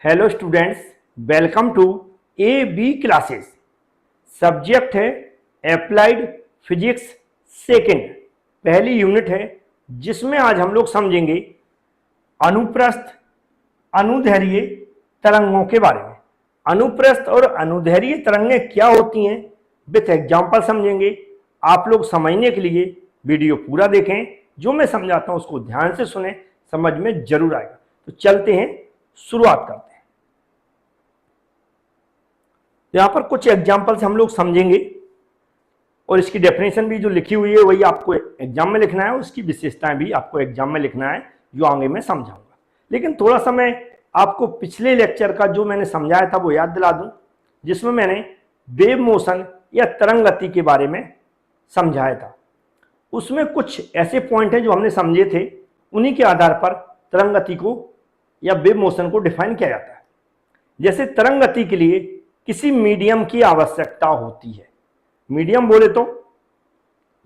Hello students, welcome to A B classes. Subject है applied physics second, पहली unit है जिसमें आज हम लोग समझेंगे अनुप्रस्थ अनुदैर्घ्य तरंगों के बारे में। अनुप्रस्थ और अनुदैर्घ्य तरंगें क्या होती हैं विथ एग्जाम्पल समझेंगे। आप लोग समझने के लिए वीडियो पूरा देखें, जो मैं समझाता हूं उसको ध्यान से सुने, समझ में जरूर आएगा। तो चलते हैं, शुरुआत करते हैं। यहां पर कुछ एग्जाम्पल्स हम लोग समझेंगे और इसकी डेफिनेशन भी जो लिखी हुई है वही आपको एग्जाम में लिखना है, उसकी विशेषताएं भी आपको एग्जाम में लिखना है, जो आगे मैं समझाऊंगा। लेकिन थोड़ा सा मैं आपको पिछले लेक्चर का जो मैंने समझाया था वो याद दिला दूं, जिसमें मैंने वेव मोशन या तरंग गति के बारे में समझाया था। उसमें कुछ ऐसे पॉइंट हैं जो हमने समझे थे, उन्हीं के आधार पर तरंग गति को या वेव मोशन को डिफाइन किया जाता है। जैसे तरंग गति के लिए किसी मीडियम की आवश्यकता होती है। मीडियम बोले तो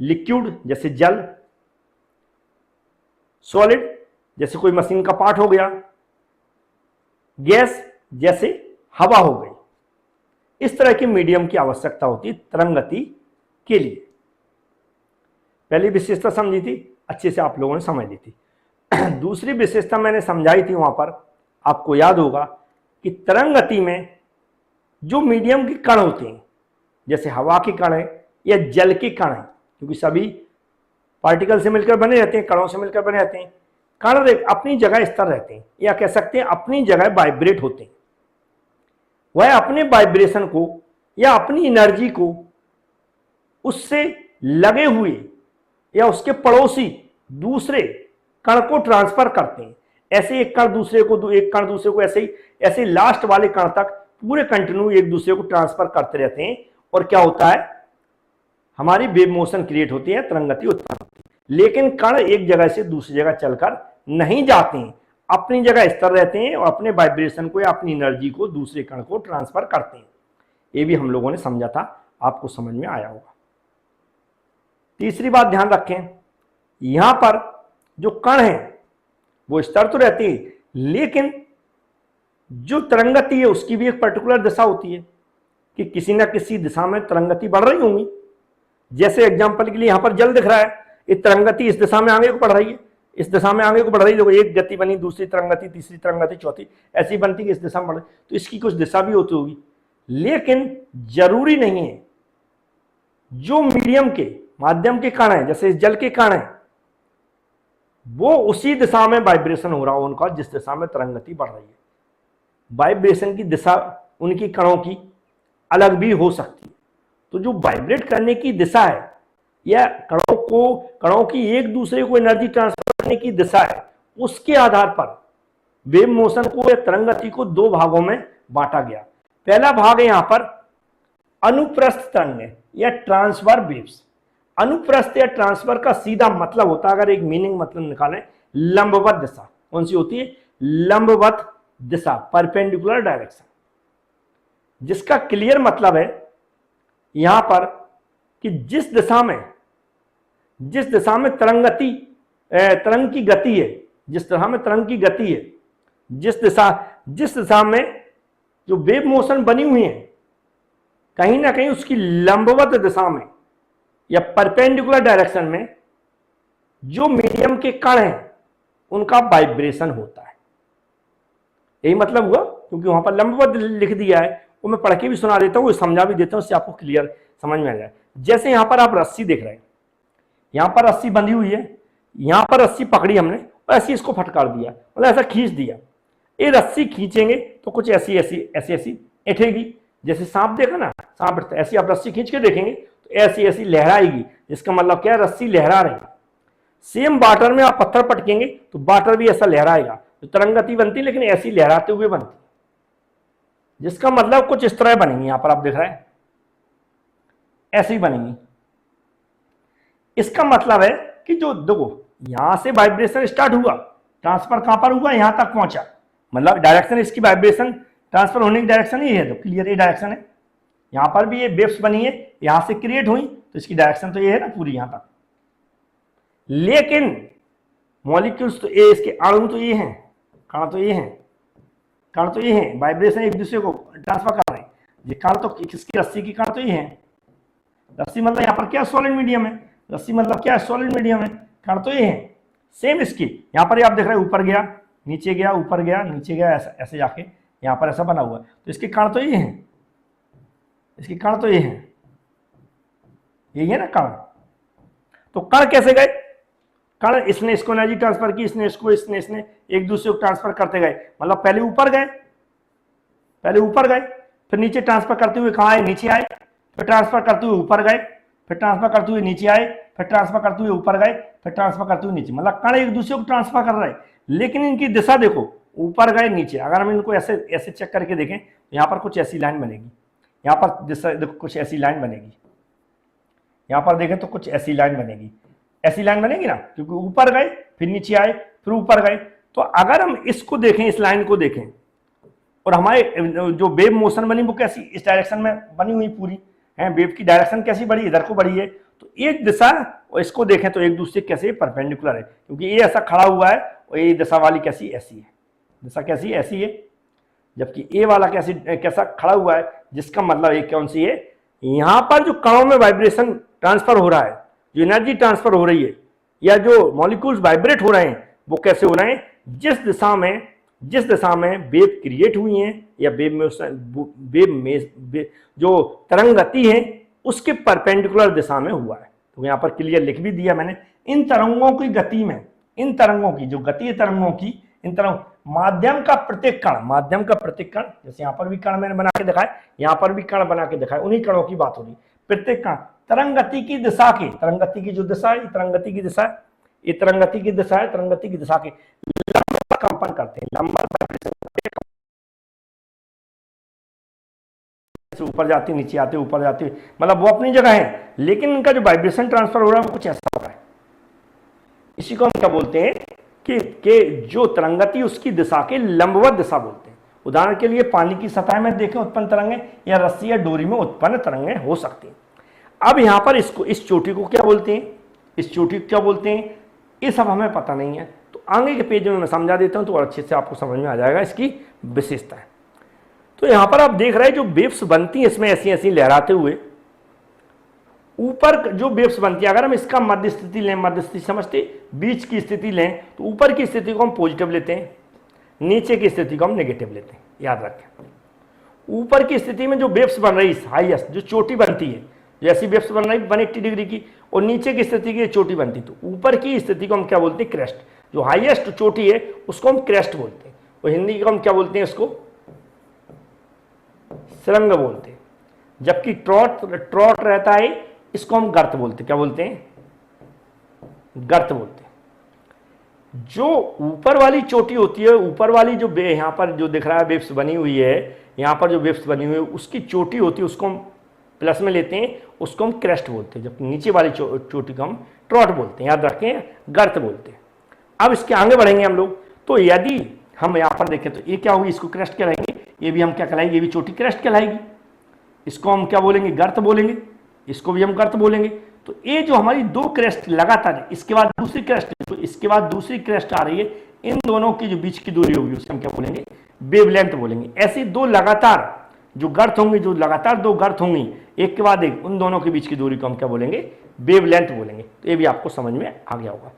लिक्विड जैसे जल, सॉलिड जैसे कोई मशीन का पार्ट हो गया, गैस जैसे हवा हो गई। इस तरह के मीडियम की आवश्यकता होती है तरंग गति के लिए। पहली विशेषता समझी थी, अच्छे से आप लोगों ने समझ ली थी। दूसरी विशेषता मैंने समझाई थी, वहां पर आपको याद होगा कि तरंग गति में जो मीडियम के कण होते हैं, जैसे हवा के कण है या जल के कण है, क्योंकि सभी पार्टिकल से मिलकर बने रहते हैं, कणों से मिलकर बने रहते हैं। कण अपनी जगह स्थिर रहते हैं, या कह सकते हैं अपनी जगह वाइब्रेट होते हैं। वह अपने वाइब्रेशन को या अपनी एनर्जी को उससे लगे हुए या उसके पड़ोसी दूसरे कण को ट्रांसफर करते हैं। ऐसे एक कण दूसरे को ऐसे लास्ट वाले कण तक पूरे कंटिन्यू एक दूसरे को ट्रांसफर करते रहते हैं, और क्या होता है, हमारी वेव मोशन क्रिएट होती है, तरंग गति उत्पन्न होती है। लेकिन कण एक जगह से दूसरी जगह चलकर नहीं जाते हैं, अपनी जगह स्थिर रहते हैं और अपने वाइब्रेशन को या अपनी एनर्जी को दूसरे कण को ट्रांसफर करते हैं। ये भी हम लोगों ने समझा था, आपको समझ में आया होगा। तीसरी बात ध्यान रखें, यहां पर जो कण है वो स्थिर तो रहती है, लेकिन जो तरंग गति है उसकी भी एक पर्टिकुलर दिशा होती है कि किसी ना किसी दिशा में तरंग गति बढ़ रही होंगी। जैसे एग्जांपल के लिए यहां पर जल दिख रहा है, ये तरंग गति इस दिशा में आगे को बढ़ रही है, इस दिशा में आगे को बढ़ रही है। एक गति बनी, दूसरी तरंग गति, तीसरी तरंग गति, चौथी, ऐसी बनती है, इस दिशा में बढ़ रही, तो इसकी कुछ दिशा भी होती होगी। लेकिन जरूरी नहीं है, जो मीडियम के माध्यम के कण है, जैसे इस जल के कण है, वो उसी दिशा में वाइब्रेशन हो रहा हो उनका जिस दिशा में तरंग गति बढ़ रही है। वाइब्रेशन की दिशा उनकी कणों की अलग भी हो सकती है। तो जो वाइब्रेट करने की दिशा है या कणों की एक दूसरे को एनर्जी ट्रांसफर करने की दिशा है, उसके आधार पर वेव मोशन को या तरंग गति को दो भागों में बांटा गया। पहला भाग है यहां पर अनुप्रस्थ तरंगें या ट्रांसफर वेव्स। अनुप्रस्थ या ट्रांसफर का सीधा मतलब होता है, अगर एक मीनिंग मतलब निकालें, लंबवत दिशा। कौन सी होती है? लंबवत दिशा, परपेंडिकुलर डायरेक्शन। जिसका क्लियर मतलब है यहां पर कि जिस दिशा में तरंग की गति है, जिस दिशा में जो वेव मोशन बनी हुई है, कहीं ना कहीं उसकी लंबवत दिशा में या परपेंडिकुलर डायरेक्शन में जो मीडियम के कण हैं उनका वाइब्रेशन होता है। यही मतलब हुआ, क्योंकि वहां पर लंबवत लिख दिया है, वो मैं पढ़ के भी सुना देता हूं, समझा भी देता हूं, उससे आपको क्लियर समझ में आ जाए। जैसे यहां पर आप रस्सी देख रहे हैं, यहां पर रस्सी बंधी हुई है, यहां पर रस्सी पकड़ी हमने और ऐसी इसको फटकार दिया, मतलब ऐसा खींच दिया। ये रस्सी खींचेंगे तो कुछ ऐसी ऐठेगी। जैसे सांप देखा ना, सांप ऐसी आप रस्सी खींच के देखेंगे तो ऐसी लहराएगी, जिसका मतलब क्या है, रस्सी लहरा रही है। सेम वाटर में आप पत्थर पटकेंगे तो वाटर भी ऐसा लहराएगा, तो तरंग गति बनती, लेकिन ऐसी लहराते हुए बनती, जिसका मतलब कुछ इस तरह बनेंगी। यहां पर आप देख रहे हैं ऐसे ही बनेंगी। इसका मतलब है कि जो देखो, यहां से वाइब्रेशन स्टार्ट हुआ, ट्रांसफर कहां पर हुआ, यहां तक पहुंचा, मतलब डायरेक्शन इसकी वाइब्रेशन ट्रांसफर होने की डायरेक्शन ही है। तो क्लियर ये डायरेक्शन है, यहां पर भी ये वेव्स बनी है, यहां से क्रिएट हुई, तो इसकी डायरेक्शन तो ये है ना पूरी यहां तक। लेकिन मॉलिक्यूल्स तो ये, इसके अणु तो ये हैं, कण तो ये हैं, कण तो ये है, वाइब्रेशन एक दूसरे को ट्रांसफर कर रहे हैं। ये कण तो किसकी, रस्सी की कण तो ये है। रस्सी मतलब यहाँ पर क्या सॉलिड मीडियम है, रस्सी मतलब क्या सॉलिड मीडियम है, कण तो ये है। सेम इसकी यहाँ पर आप देख रहे हैं, ऊपर गया नीचे गया, ऊपर गया नीचे गया, ऐसा ऐसे जाके यहाँ पर ऐसा बना हुआ है। तो इसके कण तो ये है, इसके कण तो ये है, यही है ना कण। तो कण कैसे गए, कण इसने इसको एनर्जी ट्रांसफर की, इसने इसको, इसने एक दूसरे को ट्रांसफर करते गए। मतलब पहले ऊपर गए, पहले ऊपर गए, फिर नीचे ट्रांसफर करते हुए कहाँ आए, नीचे आए, फिर ट्रांसफर करते हुए ऊपर गए, फिर ट्रांसफर करते हुए नीचे आए, फिर ट्रांसफर करते हुए ऊपर गए, फिर ट्रांसफर करते हुए नीचे। मतलब कण एक दूसरे को ट्रांसफर कर रहे हैं, लेकिन इनकी दिशा देखो, ऊपर गए नीचे। अगर हम इनको ऐसे ऐसे चेक करके देखें तो यहाँ पर कुछ ऐसी लाइन बनेगी, यहाँ पर दिशा देखो कुछ ऐसी लाइन बनेगी, यहाँ पर देखें तो कुछ ऐसी लाइन बनेगी, ऐसी लाइन बनेगी ना, क्योंकि ऊपर गए फिर नीचे आए फिर ऊपर गए। तो अगर हम इसको देखें, इस लाइन को देखें, और हमारे जो वेव मोशन बनी वो कैसी, इस डायरेक्शन में बनी हुई पूरी है, वेव की डायरेक्शन कैसी बढ़ी, इधर को बढ़ी है। तो एक दिशा और इसको देखें तो एक दूसरे कैसे परपेंडिकुलर है, क्योंकि ये ऐसा खड़ा हुआ है और ये दिशा वाली कैसी, ऐसी है, दिशा कैसी, ऐसी है, जबकि ए वाला कैसी, कैसा खड़ा हुआ है, जिसका मतलब ये कौन सी है, यहां पर जो कणों में वाइब्रेशन ट्रांसफर हो रहा है, जो एनर्जी ट्रांसफर हो रही है, या जो मॉलिक्यूल्स वाइब्रेट हो रहे हैं, वो कैसे हो रहे हैं, जिस दिशा में वेव क्रिएट हुई हैं, या वेव में जो तरंग गति है उसके परपेंडिकुलर दिशा में हुआ है। तो यहाँ पर क्लियर लिख भी दिया मैंने, इन तरंगों की गति में, इन तरंगों की जो गति है तरंगों की, इन तरंग माध्यम का प्रत्येक कण, जैसे यहाँ पर भी कण मैंने बना के दिखाए, यहाँ पर भी कण बना के दिखाए, उन्हीं कणों की बात हो रही। प्रत्येक कण तरंग गति की दिशा के, तरंग गति की जो दिशा है, तरंग गति की दिशा है, ये तरंग गति की दिशा है, तरंग गति की दिशा के लंबा कंपन करते हैं, लंबा ऊपर जाती नीचे आते, ऊपर जाती, मतलब वो अपनी जगह है, लेकिन इनका जो वाइब्रेशन ट्रांसफर हो रहा है वो कुछ ऐसा हो रहा है। इसी को हम क्या बोलते हैं कि जो तरंगति उसकी दिशा के लंबवत दिशा बोलते हैं। उदाहरण के लिए पानी की सतह में देखें उत्पन्न तरंगें, या रस्सी या डोरी में उत्पन्न तरंगें हो सकती हैं। अब यहां पर इसको, इस चोटी को क्या बोलते हैं, इस चोटी को क्या बोलते हैं, ये सब हमें पता नहीं है। तो आगे के पेज में मैं समझा देता हूं तो अच्छे से आपको समझ में आ जाएगा इसकी विशेषता है। तो यहां पर आप देख रहे हैं जो वेव्स बनती हैं इसमें ऐसी ऐसी लहराते हुए, ऊपर जो वेव्स बनती है, अगर हम इसका मध्य स्थिति लें, मध्य स्थिति समझते, बीच की स्थिति लें, तो ऊपर की स्थिति को हम पॉजिटिव लेते हैं, नीचे की स्थिति को हम नेगेटिव लेते हैं। याद रखें, ऊपर की स्थिति में जो वेव्स बन रही है, हाईएस्ट जो चोटी बनती है, जैसी वेव्स बन रही 180 डिग्री की, और नीचे की स्थिति की चोटी बनती, तो ऊपर की स्थिति को हम क्या बोलते हैं, क्रेस्ट। जो हाईएस्ट चोटी है उसको हम क्रेस्ट बोलते हैं, और हिंदी को हम क्या बोलते हैं, इसको सुरंग बोलते हैं। जबकि ट्रॉट रहता है, इसको हम गर्त बोलते हैं। क्या बोलते हैं, गर्त बोलते हैं। जो ऊपर वाली चोटी होती है, ऊपर वाली जो यहां पर जो दिख रहा है वेव्स बनी हुई है, यहां पर जो वेव्स बनी हुई है उसकी चोटी होती है, उसको हम प्लस में लेते हैं, उसको हम क्रेस्ट बोलते हैं। जबकि नीचे वाली चोटी को हम ट्रॉट बोलते हैं, याद रखें, गर्त बोलते हैं। अब इसके आगे बढ़ेंगे हम लोग, तो यदि हम यहाँ पर देखें तो ये क्या होगी, इसको क्रेस्ट कहलाएंगे, ये भी हम क्या कहलाएंगे, ये भी चोटी क्रेस्ट कहलाएगी। इसको हम क्या बोलेंगे, गर्त बोलेंगे, इसको भी हम गर्त बोलेंगे। तो ये जो हमारी दो क्रेस्ट लगातार है, इसके बाद दूसरी क्रेस्ट, तो इसके बाद दूसरी क्रेस्ट आ रही है, इन दोनों की जो बीच की दूरी होगी उसे हम क्या बोलेंगे, वेवलेंथ बोलेंगे। ऐसी दो लगातार जो गर्त होंगी, जो लगातार दो गर्त होंगी एक के बाद एक, उन दोनों के बीच की दूरी को हम क्या बोलेंगे, वेवलेंथ बोलेंगे। तो ये भी आपको समझ में आ गया होगा।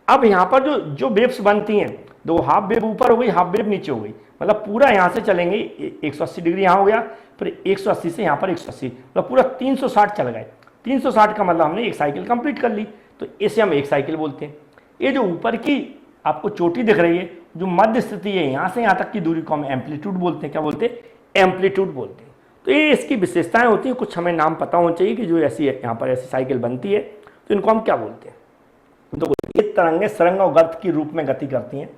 अब यहाँ पर जो वेव्स बनती हैं, दो हाफ वेव ऊपर हो गई, हाफ वेव नीचे हो गई, मतलब पूरा यहाँ से चलेंगे 180 डिग्री यहाँ हो गया, फिर 180 से यहाँ पर 180, मतलब पूरा 360 चल गए। 360 का मतलब हमने एक साइकिल कंप्लीट कर ली, तो इसे हम एक साइकिल बोलते हैं। ये जो ऊपर की आपको चोटी दिख रही है, जो मध्य स्थिति है, यहाँ से यहाँ तक की दूरी को हम एम्पलीट्यूड बोलते हैं। क्या बोलते हैं, एम्पलीट्यूड बोलते हैं। तो ये इसकी विशेषताएं होती हैं, कुछ हमें नाम पता होना चाहिए कि जो ऐसी है यहाँ पर ऐसी साइकिल बनती है, तो इनको हम क्या बोलते हैं। तो ये तरंगें सुरंग और गर्त के रूप में गति करती हैं।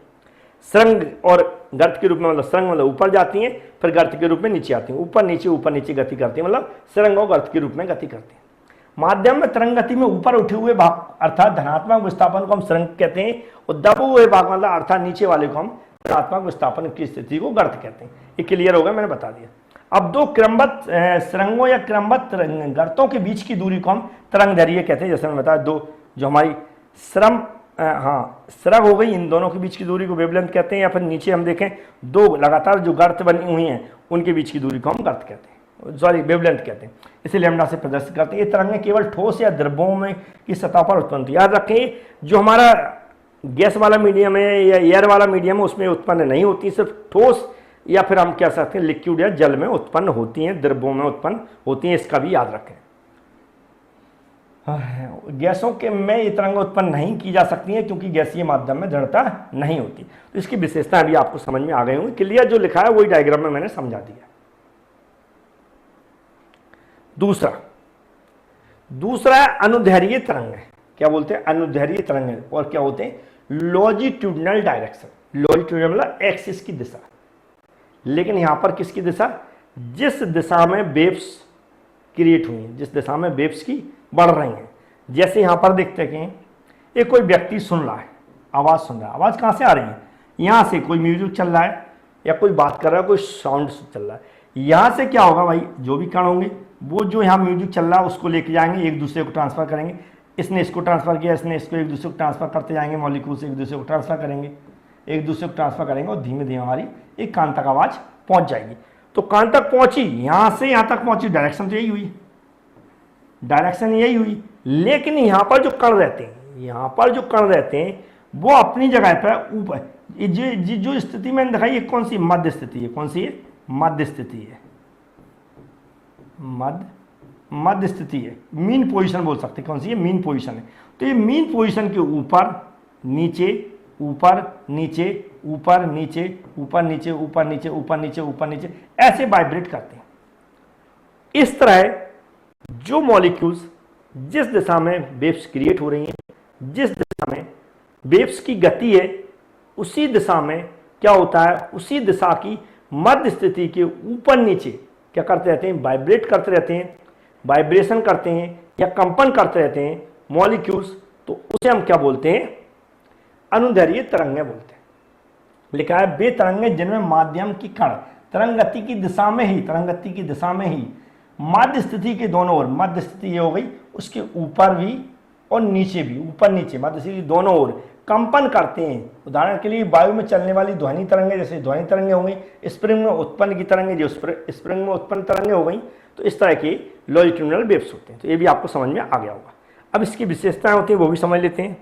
सुरंग और गर्त के रूप में, मतलब सुरंग मतलब ऊपर जाती हैं, फिर गर्त के रूप में नीचे आती हैं, ऊपर नीचे गति करती हैं, मतलब सुरंग और गर्त के रूप में गति करती हैं। माध्यम में तरंग गति में ऊपर उठे हुए भाग अर्थात धनात्मक विस्थापन को हम सुरंग कहते हैं, और दबे हुए भाग मतलब अर्थात नीचे वाले को हम ऋणात्मक विस्थापन की स्थिति को गर्त कहते हैं। ये क्लियर होगा, मैंने बता दिया। अब दो क्रमबद्ध सुरंगों या क्रमबद्ध गर्तों के बीच की दूरी को हम तरंग दैर्घ्य कहते हैं। जैसे मैंने बताया, दो जो हमारी हाँ स्रग हो गई, इन दोनों के बीच की दूरी को वेवलेंथ कहते हैं, या फिर नीचे हम देखें दो लगातार जो गर्त बनी हुई हैं उनके बीच की दूरी को हम गर्त कहते हैं, सॉरी वेवलेंथ कहते हैं, इसे लैम्डा से प्रदर्शित करते हैं। ये तरंगें केवल ठोस या द्रवों में की सतह पर उत्पन्न होती है। याद रखें जो हमारा गैस वाला मीडियम है या एयर वाला मीडियम है उसमें उत्पन्न नहीं होती, सिर्फ ठोस या फिर हम कह सकते हैं लिक्विड या जल में उत्पन्न होती हैं, द्रवों में उत्पन्न होती हैं, इसका भी याद रखें। गैसों के में ये तरंगें उत्पन्न नहीं की जा सकती हैं क्योंकि गैसीय माध्यम में दृढ़ता नहीं होती। तो इसकी विशेषताएं भी आपको समझ में आ गई होंगी। क्लियर जो लिखा है वही डायग्राम में मैंने समझा दिया। दूसरा है अनुदैर्घ्य तरंगें। क्या बोलते हैं? अनुदैर्घ्य तरंगें। और क्या होते हैं? Longitudinal direction. लॉन्जिट्यूडिनल मतलब एक्सिस की दिशा, लेकिन यहां पर किसकी दिशा? जिस दिशा में वेव्स क्रिएट हुई हैं, जिस दिशा में वेव्स की बढ़ रही हैं। जैसे यहां पर देखते हैं कि एक कोई व्यक्ति सुन रहा है, आवाज सुन रहा है। आवाज कहां से आ रही है? यहां से कोई म्यूजिक चल रहा है या कोई बात कर रहा है, कोई साउंड चल रहा है। यहां से क्या होगा भाई? जो भी कण होंगे वो जो यहाँ म्यूजिक चल रहा है उसको लेके जाएंगे, एक दूसरे को ट्रांसफर करेंगे। इसने इसको ट्रांसफर किया, इसने इसको, एक दूसरे को ट्रांसफर करते जाएंगे, मॉलिक्यूल से एक दूसरे को ट्रांसफर करेंगे, एक दूसरे को ट्रांसफर करेंगे और धीमे धीमे हमारी एक कान तक आवाज पहुंच जाएगी। तो कान तक पहुंची, यहां से यहां तक पहुंची, डायरेक्शन तो यही हुई, डायरेक्शन यही हुई। लेकिन यहां पर जो कण रहते हैं, यहां पर जो कण रहते हैं वो अपनी जगह पर ऊपर, जो स्थिति मैंने दिखाई ये कौन सी? मध्य स्थिति है। कौन सी है? मध्य स्थिति है। मध्य स्थिति है, मीन पोजीशन बोल सकते हैं। कौन सी है? मीन पोजीशन है। तो ये मीन पोजीशन के ऊपर नीचे, ऊपर नीचे, ऊपर नीचे, ऊपर नीचे, ऊपर नीचे, ऊपर नीचे, ऊपर नीचे, ऐसे वाइब्रेट करते हैं। इस तरह जो मॉलिक्यूल्स जिस दिशा में वेव्स क्रिएट हो रही हैं, जिस दिशा में वेव्स की गति है, उसी दिशा में क्या होता है? उसी दिशा की मध्य स्थिति के ऊपर नीचे क्या करते रहते हैं? वाइब्रेट करते रहते हैं, वाइब्रेशन करते हैं या कंपन करते रहते हैं मॉलिक्यूल्स। तो उसे हम क्या बोलते हैं? अनुदैर्घ्य तरंगें बोलते हैं। लिखा है वे तरंगें जिनमें माध्यम की कण तरंग गति की दिशा में ही, तरंग गति की दिशा में ही मध्य स्थिति के दोनों ओर, मध्य स्थिति ये हो गई, उसके ऊपर भी और नीचे भी, ऊपर नीचे मध्य स्थिति दोनों ओर कंपन करते हैं। उदाहरण के लिए वायु में चलने वाली ध्वनि तरंगें, जैसे ध्वनि तरंगें हो गई, स्प्रिंग में उत्पन्न की तरंगें जो स्प्रिंग में उत्पन्न तरंगें हो गई, तो इस तरह के लॉन्जिट्यूडिनल वेव्स होते हैं। तो ये भी आपको समझ में आ गया होगा। अब इसकी विशेषताएं होती हैं वो भी समझ लेते हैं।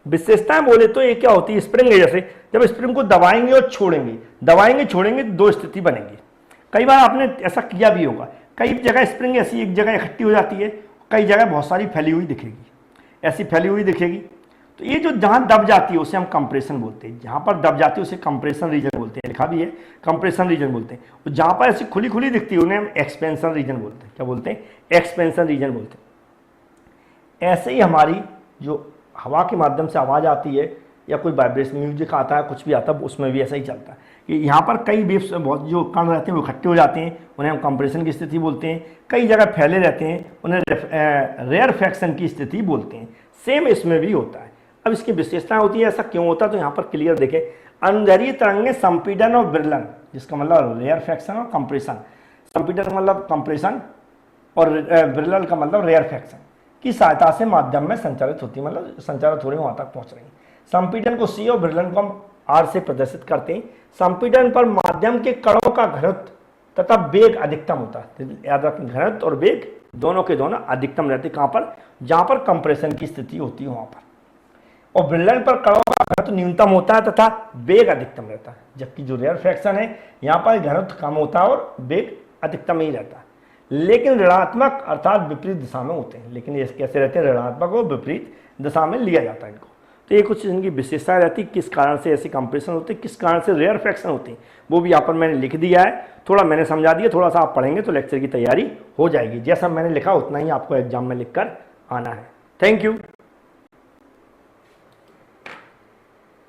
विशेषताएं बोले तो ये क्या होती है? स्प्रिंग है, जैसे जब स्प्रिंग को दबाएंगे और छोड़ेंगे, दबाएंगे छोड़ेंगे, दो स्थिति बनेगी। कई बार आपने ऐसा किया भी होगा, कई जगह स्प्रिंग ऐसी एक जगह इकट्ठी हो जाती है, कई जगह बहुत सारी फैली हुई दिखेगी, ऐसी फैली हुई दिखेगी। तो ये जो जहां दब जाती है उसे हम कंप्रेशन बोलते हैं। जहां पर दब जाती है उसे कंप्रेशन रीजन बोलते हैं, लिखा भी है कंप्रेशन रीजन बोलते हैं। और जहां पर ऐसी खुली खुली दिखती है उन्हें हम एक्सपेंशन रीजन बोलते हैं। क्या बोलते हैं? एक्सपेंशन रीजन बोलते हैं। ऐसे ही हमारी जो हवा के माध्यम से आवाज आती है या कोई वाइब्रेशन म्यूजिक आता है, कुछ भी आता है, उसमें भी ऐसा ही चलता है कि यहाँ पर कई वेव्स बहुत जो कण रहते हैं वो इकट्ठे हो जाते हैं, उन्हें हम कंप्रेशन की स्थिति बोलते हैं। कई जगह फैले रहते हैं, उन्हें रेयरफैक्शन की स्थिति बोलते हैं। सेम इसमें भी होता है। अब इसकी विशेषताएं होती है, ऐसा क्यों होता है? तो यहाँ पर क्लियर देखें, अनुदैर्घ्य तरंगें संपीड़न और विरलन, जिसका मतलब रेयरफैक्शन और कंप्रेशन, संपीड़न मतलब कंप्रेशन और विरलन का मतलब रेयरफैक्शन की सहायता से माध्यम में संचालित होती है, मतलब संचालित हो रही वहां तक पहुंच रही है। संपीड़न को C और विरलन को हम R से प्रदर्शित करते हैं। संपीड़न पर माध्यम के कणों का घनत्व तथा वेग अधिकतम होता है। याद रखें, घनत्व और वेग दोनों के दोनों अधिकतम रहते हैं। कहां पर? जहां पर कंप्रेशन की स्थिति होती है वहां पर। और विरलन पर कणों का घनत्व न्यूनतम होता है तथा वेग अधिकतम रहता है। जबकि जो रेयरफैक्शन है यहाँ पर घनत्व कम होता है और वेग अधिकतम ही रहता है, लेकिन ऋणात्मक अर्थात विपरीत दिशा में होते हैं। लेकिन ये कैसे रहते हैं? ऋणात्मक और विपरीत दिशा में लिया जाता है इनको। तो ये कुछ इनकी विशेषताएं रहती, किस कारण से ऐसे कंप्रेशन होते हैं, किस कारण से रेयरफैक्शन होती है, वो भी यहाँ पर मैंने लिख दिया है। थोड़ा मैंने समझा दिया, थोड़ा सा आप पढ़ेंगे तो लेक्चर की तैयारी हो जाएगी। जैसा मैंने लिखा उतना ही आपको एग्जाम में लिख कर आना है। Thank you.